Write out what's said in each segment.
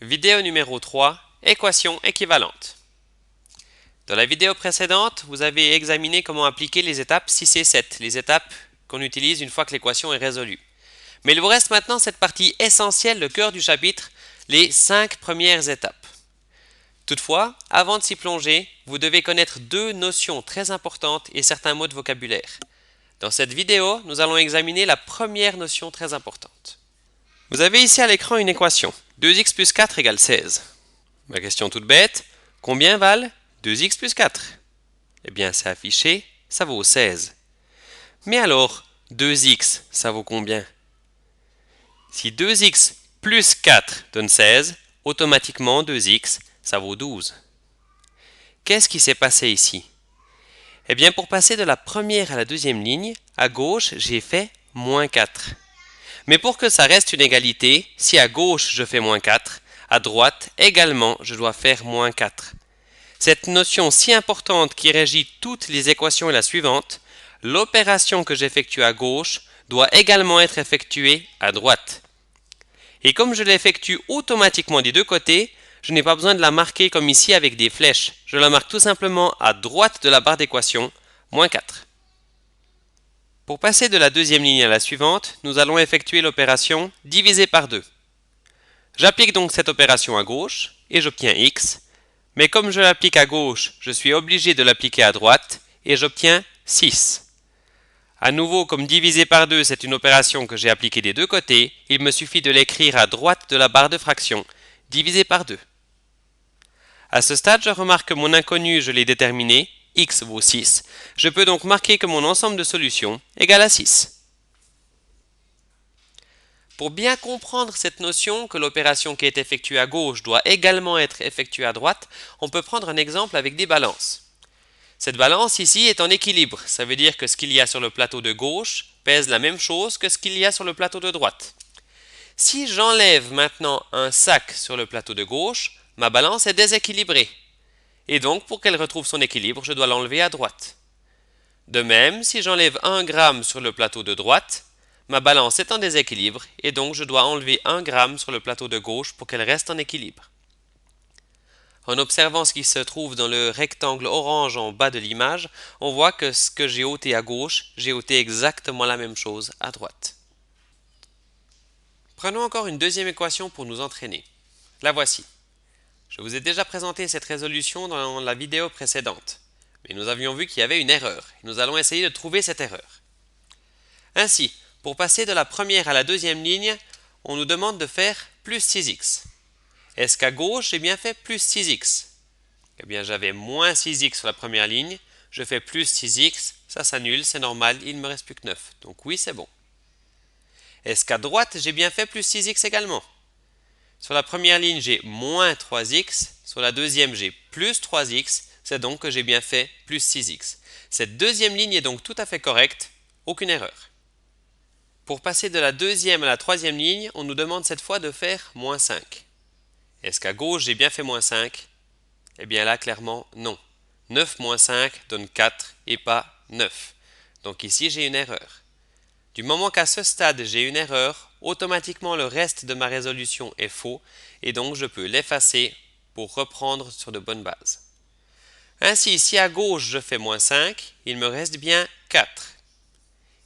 Vidéo numéro 3, équation équivalente. Dans la vidéo précédente, vous avez examiné comment appliquer les étapes 6 et 7, les étapes qu'on utilise une fois que l'équation est résolue. Mais il vous reste maintenant cette partie essentielle, le cœur du chapitre, les 5 premières étapes. Toutefois, avant de s'y plonger, vous devez connaître deux notions très importantes et certains mots de vocabulaire. Dans cette vidéo, nous allons examiner la première notion très importante. Vous avez ici à l'écran une équation. 2x plus 4 égale 16. Ma question toute bête, combien valent 2x plus 4? Eh bien, c'est affiché, ça vaut 16. Mais alors, 2x, ça vaut combien? Si 2x plus 4 donne 16, automatiquement 2x, ça vaut 12. Qu'est-ce qui s'est passé ici? Eh bien, pour passer de la première à la deuxième ligne, à gauche, j'ai fait moins 4. Mais pour que ça reste une égalité, si à gauche je fais moins 4, à droite également je dois faire moins 4. Cette notion si importante qui régit toutes les équations est la suivante: l'opération que j'effectue à gauche doit également être effectuée à droite. Et comme je l'effectue automatiquement des deux côtés, je n'ai pas besoin de la marquer comme ici avec des flèches. Je la marque tout simplement à droite de la barre d'équation, moins 4. Pour passer de la deuxième ligne à la suivante, nous allons effectuer l'opération diviser par 2. J'applique donc cette opération à gauche et j'obtiens x, mais comme je l'applique à gauche, je suis obligé de l'appliquer à droite et j'obtiens 6. À nouveau, comme diviser par 2 c'est une opération que j'ai appliquée des deux côtés, il me suffit de l'écrire à droite de la barre de fraction, divisé par 2. À ce stade, je remarque que mon inconnu, je l'ai déterminé, x vaut 6. Je peux donc marquer que mon ensemble de solutions égale à 6. Pour bien comprendre cette notion que l'opération qui est effectuée à gauche doit également être effectuée à droite, on peut prendre un exemple avec des balances. Cette balance ici est en équilibre, ça veut dire que ce qu'il y a sur le plateau de gauche pèse la même chose que ce qu'il y a sur le plateau de droite. Si j'enlève maintenant un sac sur le plateau de gauche, ma balance est déséquilibrée. Et donc, pour qu'elle retrouve son équilibre, je dois l'enlever à droite. De même, si j'enlève 1 gramme sur le plateau de droite, ma balance est en déséquilibre et donc je dois enlever 1 gramme sur le plateau de gauche pour qu'elle reste en équilibre. En observant ce qui se trouve dans le rectangle orange en bas de l'image, on voit que ce que j'ai ôté à gauche, j'ai ôté exactement la même chose à droite. Prenons encore une deuxième équation pour nous entraîner. La voici. Je vous ai déjà présenté cette résolution dans la vidéo précédente, mais nous avions vu qu'il y avait une erreur, et nous allons essayer de trouver cette erreur. Ainsi, pour passer de la première à la deuxième ligne, on nous demande de faire plus 6x. Est-ce qu'à gauche j'ai bien fait plus 6x? Eh bien j'avais moins 6x sur la première ligne, je fais plus 6x, ça s'annule, c'est normal, il ne me reste plus que 9. Donc oui, c'est bon. Est-ce qu'à droite j'ai bien fait plus 6x également? Sur la première ligne, j'ai moins 3x. Sur la deuxième, j'ai plus 3x. C'est donc que j'ai bien fait plus 6x. Cette deuxième ligne est donc tout à fait correcte. Aucune erreur. Pour passer de la deuxième à la troisième ligne, on nous demande cette fois de faire moins 5. Est-ce qu'à gauche, j'ai bien fait moins 5? Eh bien là, clairement, non. 9 moins 5 donne 4 et pas 9. Donc ici, j'ai une erreur. Du moment qu'à ce stade j'ai une erreur, automatiquement le reste de ma résolution est faux et donc je peux l'effacer pour reprendre sur de bonnes bases. Ainsi, si à gauche je fais moins 5, il me reste bien 4.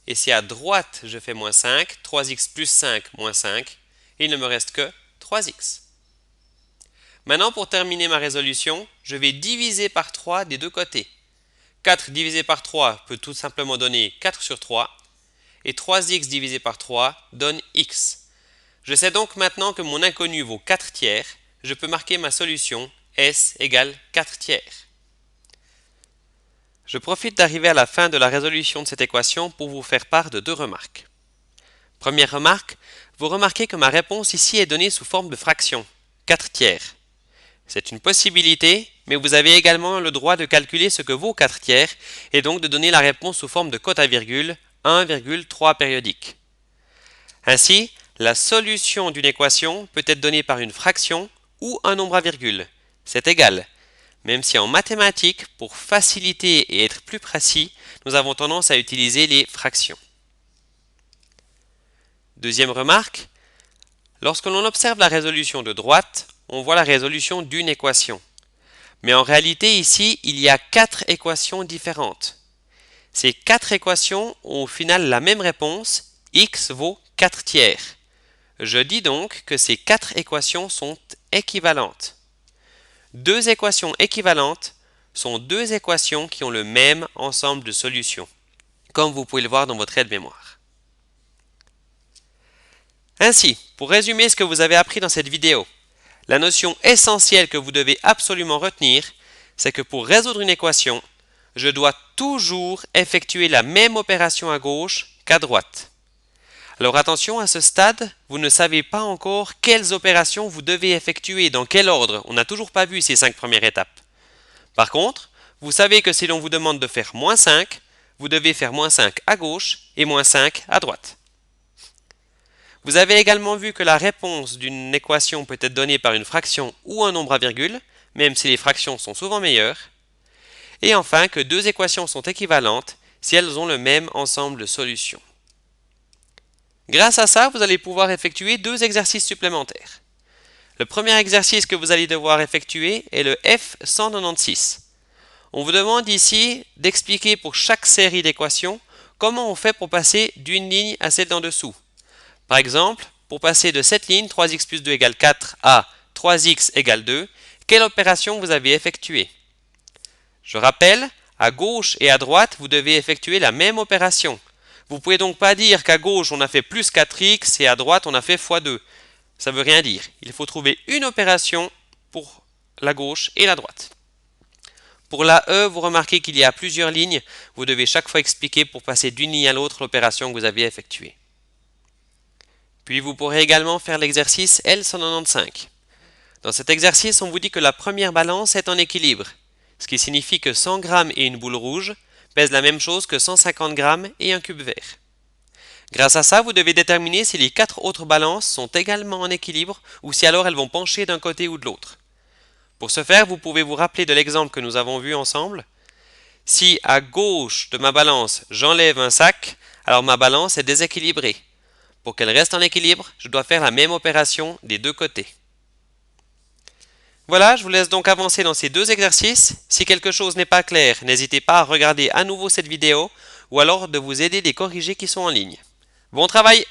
Et si à droite je fais moins 5, 3x plus 5 moins 5, il ne me reste que 3x. Maintenant, pour terminer ma résolution, je vais diviser par 3 des deux côtés. 4 divisé par 3 peut tout simplement donner 4 sur 3. Et 3x divisé par 3 donne x. Je sais donc maintenant que mon inconnu vaut 4 tiers. Je peux marquer ma solution S égale 4 tiers. Je profite d'arriver à la fin de la résolution de cette équation pour vous faire part de deux remarques. Première remarque, vous remarquez que ma réponse ici est donnée sous forme de fraction, 4 tiers. C'est une possibilité, mais vous avez également le droit de calculer ce que vaut 4 tiers et donc de donner la réponse sous forme de cote à virgule, 1,3 périodique. Ainsi, la solution d'une équation peut être donnée par une fraction ou un nombre à virgule. C'est égal, même si en mathématiques, pour faciliter et être plus précis, nous avons tendance à utiliser les fractions. Deuxième remarque, lorsque l'on observe la résolution de droite, on voit la résolution d'une équation. Mais en réalité, ici, il y a 4 équations différentes. Ces 4 équations ont au final la même réponse, x vaut 4 tiers. Je dis donc que ces 4 équations sont équivalentes. Deux équations équivalentes sont deux équations qui ont le même ensemble de solutions, comme vous pouvez le voir dans votre aide-mémoire. Ainsi, pour résumer ce que vous avez appris dans cette vidéo, la notion essentielle que vous devez absolument retenir, c'est que pour résoudre une équation, je dois toujours effectuer la même opération à gauche qu'à droite. Alors attention, à ce stade, vous ne savez pas encore quelles opérations vous devez effectuer, dans quel ordre. On n'a toujours pas vu ces 5 premières étapes. Par contre, vous savez que si l'on vous demande de faire moins 5, vous devez faire moins 5 à gauche et moins 5 à droite. Vous avez également vu que la réponse d'une équation peut être donnée par une fraction ou un nombre à virgule, même si les fractions sont souvent meilleures. Et enfin que deux équations sont équivalentes si elles ont le même ensemble de solutions. Grâce à ça, vous allez pouvoir effectuer deux exercices supplémentaires. Le premier exercice que vous allez devoir effectuer est le F196. On vous demande ici d'expliquer pour chaque série d'équations comment on fait pour passer d'une ligne à celle d'en dessous. Par exemple, pour passer de cette ligne 3x plus 2 égale 4 à 3x égale 2, quelle opération vous avez effectuée? Je rappelle, à gauche et à droite, vous devez effectuer la même opération. Vous ne pouvez donc pas dire qu'à gauche on a fait plus 4x et à droite on a fait x2. Ça ne veut rien dire. Il faut trouver une opération pour la gauche et la droite. Pour la E, vous remarquez qu'il y a plusieurs lignes. Vous devez chaque fois expliquer pour passer d'une ligne à l'autre l'opération que vous avez effectuée. Puis vous pourrez également faire l'exercice L195. Dans cet exercice, on vous dit que la première balance est en équilibre, ce qui signifie que 100 g et une boule rouge pèsent la même chose que 150 g et un cube vert. Grâce à ça, vous devez déterminer si les 4 autres balances sont également en équilibre ou si alors elles vont pencher d'un côté ou de l'autre. Pour ce faire, vous pouvez vous rappeler de l'exemple que nous avons vu ensemble. Si à gauche de ma balance, j'enlève un sac, alors ma balance est déséquilibrée. Pour qu'elle reste en équilibre, je dois faire la même opération des deux côtés. Voilà, je vous laisse donc avancer dans ces deux exercices. Si quelque chose n'est pas clair, n'hésitez pas à regarder à nouveau cette vidéo ou alors de vous aider des corrigés qui sont en ligne. Bon travail!